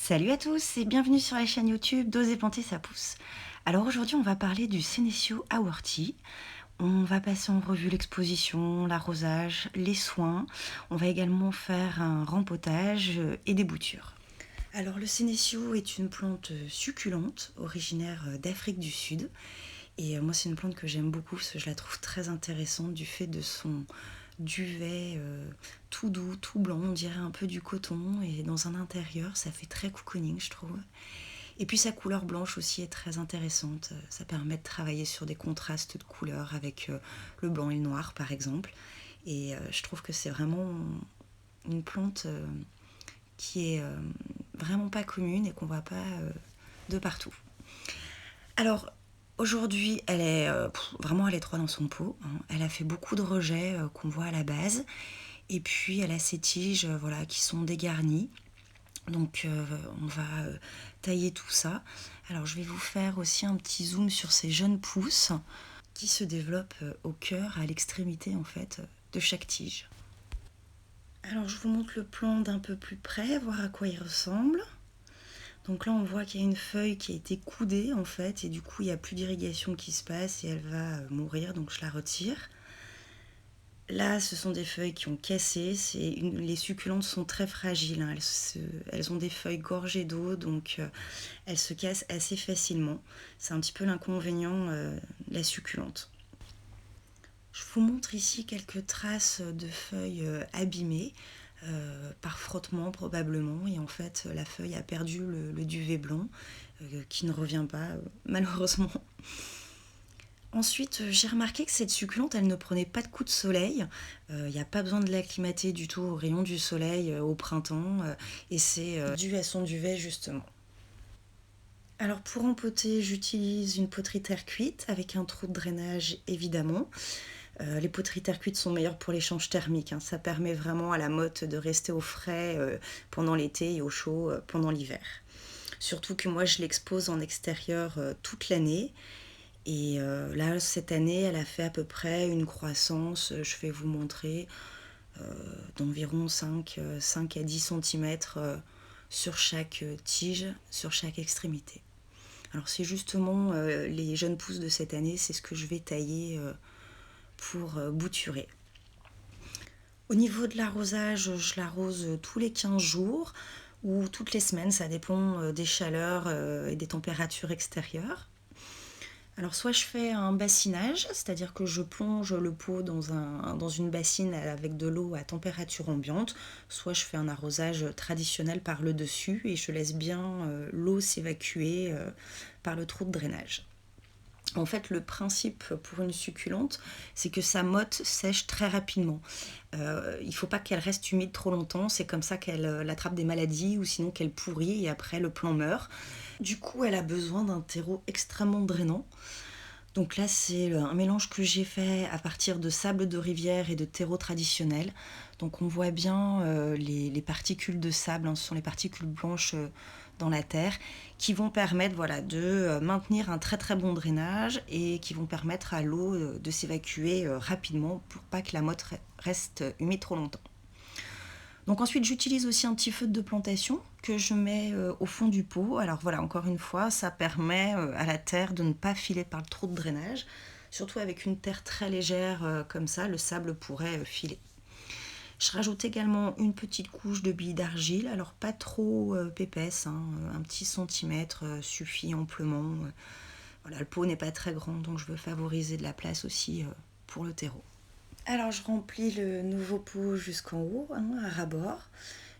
Salut à tous et bienvenue sur la chaîne YouTube d'Oser planter sa pousse. Alors aujourd'hui on va parler du Senecio Aorti. On va passer en revue l'exposition, l'arrosage, les soins. On va également faire un rempotage et des boutures. Alors le Senecio est une plante succulente originaire d'Afrique du Sud. Et moi c'est une plante que j'aime beaucoup parce que je la trouve très intéressante du fait de son duvet tout doux, tout blanc, on dirait un peu du coton, et dans un intérieur ça fait très cocooning je trouve. Et puis sa couleur blanche aussi est très intéressante, ça permet de travailler sur des contrastes de couleurs avec le blanc et le noir par exemple. Et je trouve que c'est vraiment une plante qui est vraiment pas commune et qu'on voit pas de partout. Alors aujourd'hui, elle est vraiment à l'étroit dans son pot, hein. Elle a fait beaucoup de rejets qu'on voit à la base. Et puis elle a ses tiges voilà, qui sont dégarnies. Donc on va tailler tout ça. Alors je vais vous faire aussi un petit zoom sur ces jeunes pousses qui se développent au cœur, à l'extrémité en fait de chaque tige. Alors je vous montre le plan d'un peu plus près, voir à quoi il ressemble. Donc là on voit qu'il y a une feuille qui a été coudée en fait, et du coup il n'y a plus d'irrigation qui se passe et elle va mourir, donc je la retire. Là, ce sont des feuilles qui ont cassé. Les succulentes sont très fragiles, hein. Elles ont des feuilles gorgées d'eau, donc elles se cassent assez facilement. C'est un petit peu l'inconvénient de la succulente. Je vous montre ici quelques traces de feuilles abîmées, par frottement probablement. Et en fait, la feuille a perdu le duvet blanc, qui ne revient pas, malheureusement. Ensuite, j'ai remarqué que cette succulente, elle ne prenait pas de coups de soleil. Il n'y a pas besoin de l'acclimater du tout aux rayons du soleil au printemps. Et c'est dû à son duvet, justement. Alors pour empoter, j'utilise une poterie terre cuite avec un trou de drainage, évidemment. Les poteries terre cuite sont meilleures pour l'échange thermique, hein. Ça permet vraiment à la motte de rester au frais pendant l'été et au chaud pendant l'hiver. Surtout que moi, je l'expose en extérieur toute l'année. Et là, cette année, elle a fait à peu près une croissance, je vais vous montrer, d'environ 5 à 10 cm sur chaque tige, sur chaque extrémité. Alors c'est justement les jeunes pousses de cette année, c'est ce que je vais tailler pour bouturer. Au niveau de l'arrosage, je l'arrose tous les 15 jours ou toutes les semaines, ça dépend des chaleurs et des températures extérieures. Alors soit je fais un bassinage, c'est-à-dire que je plonge le pot dans une bassine avec de l'eau à température ambiante, soit je fais un arrosage traditionnel par le dessus et je laisse bien l'eau s'évacuer par le trou de drainage. En fait, le principe pour une succulente, c'est que sa motte sèche très rapidement. Il ne faut pas qu'elle reste humide trop longtemps, c'est comme ça qu'elle attrape des maladies ou sinon qu'elle pourrit et après le plant meurt. Du coup, elle a besoin d'un terreau extrêmement drainant. Donc là, c'est un mélange que j'ai fait à partir de sable de rivière et de terreau traditionnel. Donc on voit bien les particules de sable, hein, ce sont les particules blanches dans la terre, qui vont permettre voilà, de maintenir un très très bon drainage et qui vont permettre à l'eau de s'évacuer rapidement pour pas que la motte reste humide trop longtemps. Donc ensuite, j'utilise aussi un petit feutre de plantation que je mets au fond du pot. Alors voilà, encore une fois, ça permet à la terre de ne pas filer par le trou de drainage. Surtout avec une terre très légère comme ça, le sable pourrait filer. Je rajoute également une petite couche de billes d'argile, alors pas trop épaisse, hein, un petit centimètre suffit amplement. Voilà, le pot n'est pas très grand, donc je veux favoriser de la place aussi pour le terreau. Alors je remplis le nouveau pot jusqu'en haut, hein, à ras-bord.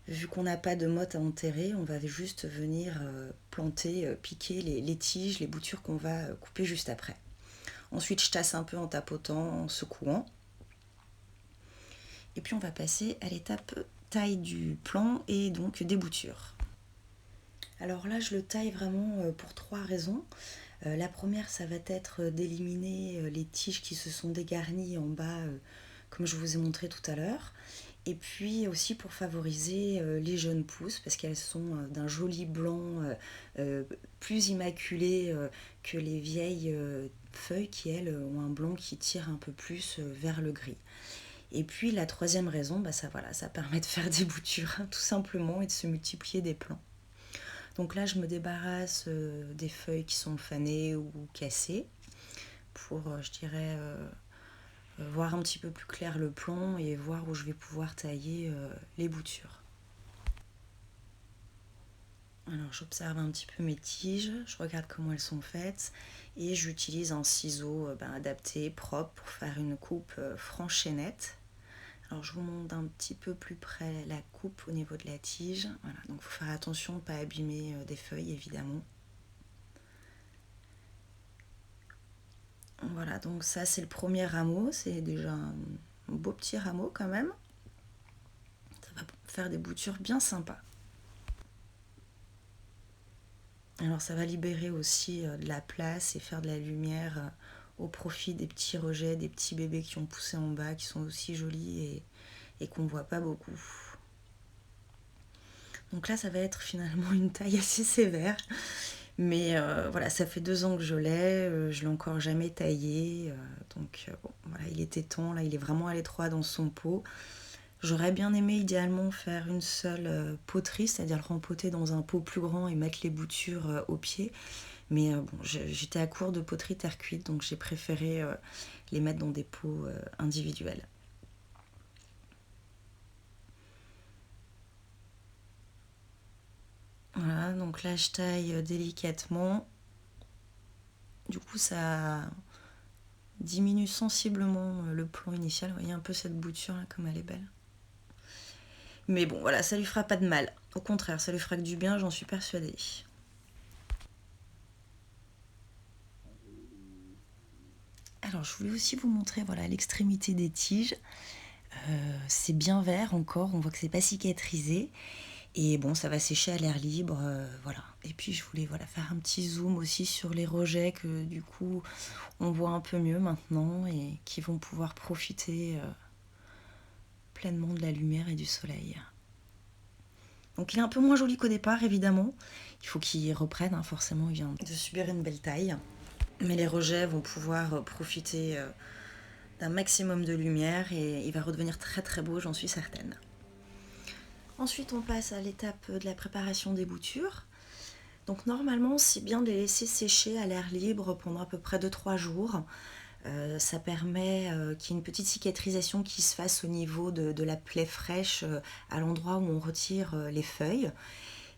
Vu qu'on n'a pas de motte à enterrer, on va juste venir planter, piquer les tiges, les boutures qu'on va couper juste après. Ensuite, je tasse un peu en tapotant, en secouant. Et puis on va passer à l'étape taille du plant et donc des boutures. Alors là, je le taille vraiment pour 3 raisons. La première, ça va être d'éliminer les tiges qui se sont dégarnies en bas, comme je vous ai montré tout à l'heure. Et puis aussi pour favoriser les jeunes pousses, parce qu'elles sont d'un joli blanc plus immaculé que les vieilles feuilles qui, elles, ont un blanc qui tire un peu plus vers le gris. Et puis la troisième raison, ça permet de faire des boutures, hein, tout simplement, et de se multiplier des plants. Donc là, je me débarrasse des feuilles qui sont fanées ou cassées pour, je dirais, voir un petit peu plus clair le plan et voir où je vais pouvoir tailler les boutures. Alors j'observe un petit peu mes tiges, je regarde comment elles sont faites et j'utilise un ciseau adapté, propre, pour faire une coupe franche et nette. Alors je vous montre un petit peu plus près la coupe au niveau de la tige. Voilà, donc il faut faire attention de ne pas abîmer des feuilles évidemment. Voilà, donc ça c'est le premier rameau, c'est déjà un beau petit rameau quand même. Ça va faire des boutures bien sympas. Alors ça va libérer aussi de la place et faire de la lumière au profit des petits rejets, des petits bébés qui ont poussé en bas, qui sont aussi jolis et qu'on ne voit pas beaucoup. Donc là ça va être finalement une taille assez sévère. Mais voilà, ça fait 2 ans que je l'ai encore jamais taillé. Donc bon, voilà, il était temps, là il est vraiment à l'étroit dans son pot. J'aurais bien aimé idéalement faire une seule poterie, c'est-à-dire le rempoter dans un pot plus grand et mettre les boutures au pied. Mais bon, j'étais à court de poterie terre cuite, donc j'ai préféré les mettre dans des pots individuels. Voilà, donc là je taille délicatement. Du coup ça diminue sensiblement le plan initial. Vous voyez un peu cette bouture là, comme elle est belle. Mais bon, voilà, ça lui fera pas de mal. Au contraire, ça lui fera que du bien, j'en suis persuadée. Alors, je voulais aussi vous montrer voilà l'extrémité des tiges. C'est bien vert encore, on voit que c'est pas cicatrisé. Et bon, ça va sécher à l'air libre, voilà. Et puis, je voulais voilà, faire un petit zoom aussi sur les rejets que du coup, on voit un peu mieux maintenant et qui vont pouvoir profiter pleinement de la lumière et du soleil. Donc il est un peu moins joli qu'au départ, évidemment. Il faut qu'il reprenne, hein, forcément, il vient de subir une belle taille. Mais les rejets vont pouvoir profiter d'un maximum de lumière et il va redevenir très très beau, j'en suis certaine. Ensuite, on passe à l'étape de la préparation des boutures. Donc normalement, c'est bien de les laisser sécher à l'air libre pendant à peu près 2-3 jours. Ça permet qu'il y ait une petite cicatrisation qui se fasse au niveau de la plaie fraîche à l'endroit où on retire les feuilles.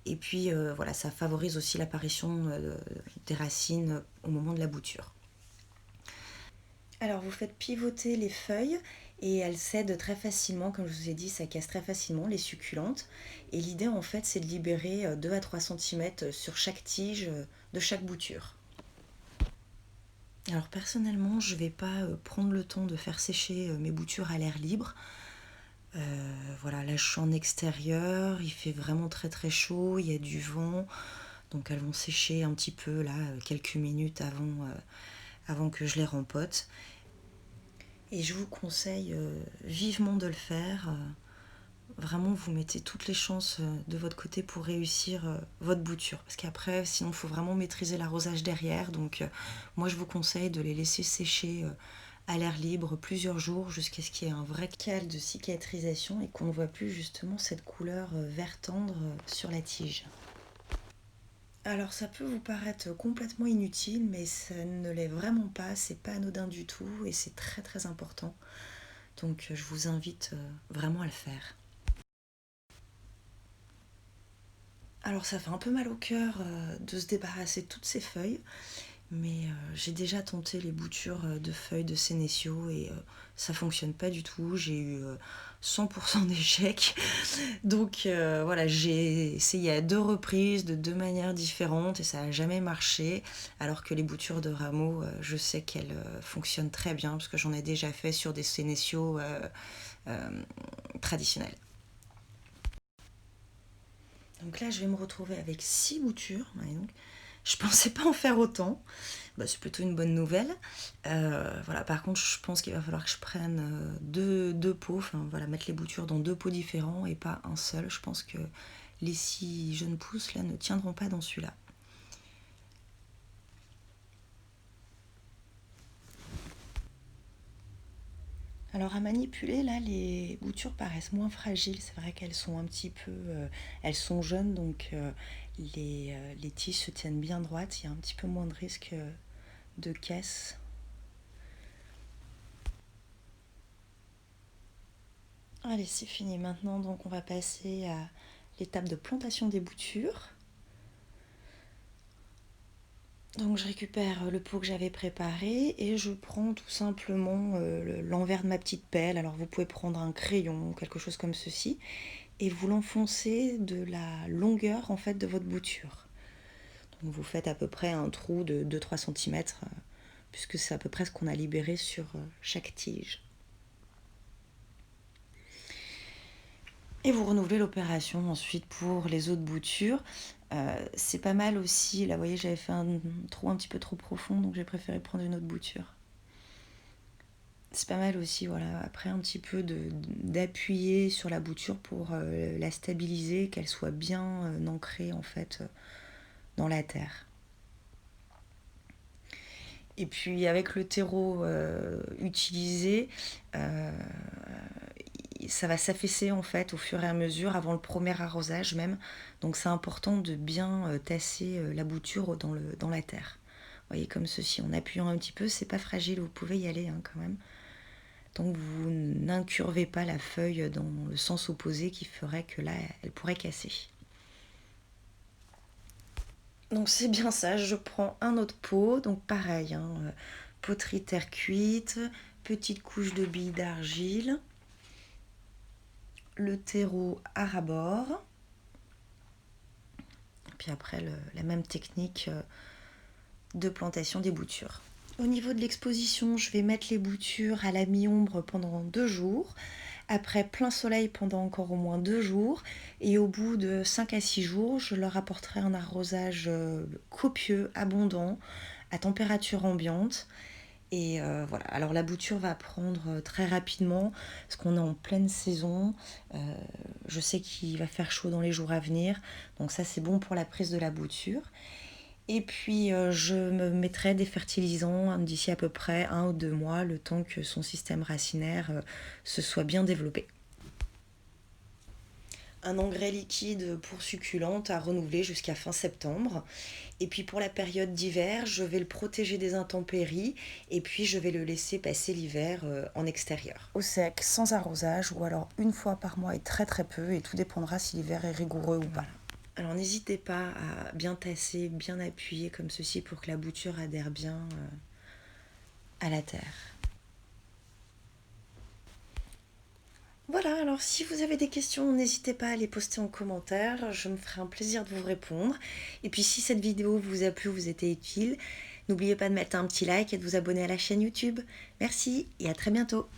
Et puis voilà, ça favorise aussi l'apparition des racines au moment de la bouture. Alors vous faites pivoter les feuilles et elles cèdent très facilement, comme je vous ai dit, ça casse très facilement les succulentes. Et l'idée en fait c'est de libérer 2 à 3 cm sur chaque tige de chaque bouture. Alors personnellement je ne vais pas prendre le temps de faire sécher mes boutures à l'air libre. Voilà, là je suis en extérieur, il fait vraiment très très chaud, il y a du vent. Donc elles vont sécher un petit peu là, quelques minutes avant que je les rempote. Et je vous conseille vivement de le faire. Vraiment, vous mettez toutes les chances de votre côté pour réussir votre bouture. Parce qu'après, sinon, il faut vraiment maîtriser l'arrosage derrière. Donc moi, je vous conseille de les laisser sécher à l'air libre plusieurs jours jusqu'à ce qu'il y ait un vrai cal de cicatrisation et qu'on ne voit plus justement cette couleur vert tendre sur la tige. Alors ça peut vous paraître complètement inutile, mais ça ne l'est vraiment pas, c'est pas anodin du tout et c'est très très important. Donc je vous invite vraiment à le faire. Alors ça fait un peu mal au cœur de se débarrasser de toutes ces feuilles, mais j'ai déjà tenté les boutures de feuilles de sénécio et ça fonctionne pas du tout. J'ai eu 100% d'échecs. Donc voilà, j'ai essayé à 2 reprises, de 2 manières différentes et ça n'a jamais marché. Alors que les boutures de rameaux, je sais qu'elles fonctionnent très bien parce que j'en ai déjà fait sur des sénéciaux traditionnels. Donc là, je vais me retrouver avec 6 boutures. Ouais, donc, je pensais pas en faire autant. Bah, c'est plutôt une bonne nouvelle. Voilà, par contre, je pense qu'il va falloir que je prenne deux pots, enfin voilà, mettre les boutures dans 2 pots différents et pas un seul. Je pense que les 6 jeunes pousses là ne tiendront pas dans celui-là. Alors à manipuler, là, les boutures paraissent moins fragiles. C'est vrai qu'elles sont un petit peu... elles sont jeunes, donc les tiges se tiennent bien droites, il y a un petit peu moins de risque de casse. Allez, c'est fini maintenant, donc on va passer à l'étape de plantation des boutures. Donc je récupère le pot que j'avais préparé et je prends tout simplement l'envers de ma petite pelle. Alors vous pouvez prendre un crayon, quelque chose comme ceci, et vous l'enfoncez de la longueur en fait de votre bouture. Donc vous faites à peu près un trou de 2-3 cm, puisque c'est à peu près ce qu'on a libéré sur chaque tige. Et vous renouvelez l'opération ensuite pour les autres boutures. C'est pas mal aussi, là vous voyez j'avais fait un trou un petit peu trop profond, donc j'ai préféré prendre une autre bouture. C'est pas mal aussi, voilà, après un petit peu d'appuyer sur la bouture pour la stabiliser, qu'elle soit bien ancrée en fait dans la terre. Et puis avec le terreau utilisé, ça va s'affaisser en fait au fur et à mesure avant le premier arrosage même. Donc c'est important de bien tasser la bouture dans la terre. Vous voyez comme ceci, en appuyant un petit peu, c'est pas fragile, vous pouvez y aller quand même. Donc vous n'incurvez pas la feuille dans le sens opposé qui ferait que là, elle pourrait casser. Donc c'est bien ça, je prends un autre pot, donc pareil, poterie terre cuite, petite couche de billes d'argile, le terreau à ras-bord, puis après la même technique de plantation des boutures. Au niveau de l'exposition, je vais mettre les boutures à la mi-ombre pendant 2 jours, après plein soleil pendant encore au moins 2 jours, et au bout de 5 à 6 jours, je leur apporterai un arrosage copieux, abondant, à température ambiante. Et voilà, alors la bouture va prendre très rapidement, parce qu'on est en pleine saison. Je sais qu'il va faire chaud dans les jours à venir, donc ça c'est bon pour la prise de la bouture. Et puis je me mettrai des fertilisants d'ici à peu près 1 ou 2 mois, le temps que son système racinaire se soit bien développé. Un engrais liquide pour succulentes à renouveler jusqu'à fin septembre. Et puis pour la période d'hiver, je vais le protéger des intempéries et puis je vais le laisser passer l'hiver en extérieur. Au sec, sans arrosage, ou alors une fois par mois et très très peu, et tout dépendra si l'hiver est rigoureux ou pas. Alors n'hésitez pas à bien tasser, bien appuyer comme ceci pour que la bouture adhère bien à la terre. Voilà, alors si vous avez des questions, n'hésitez pas à les poster en commentaire, je me ferai un plaisir de vous répondre. Et puis si cette vidéo vous a plu, vous était utile, n'oubliez pas de mettre un petit like et de vous abonner à la chaîne YouTube. Merci et à très bientôt.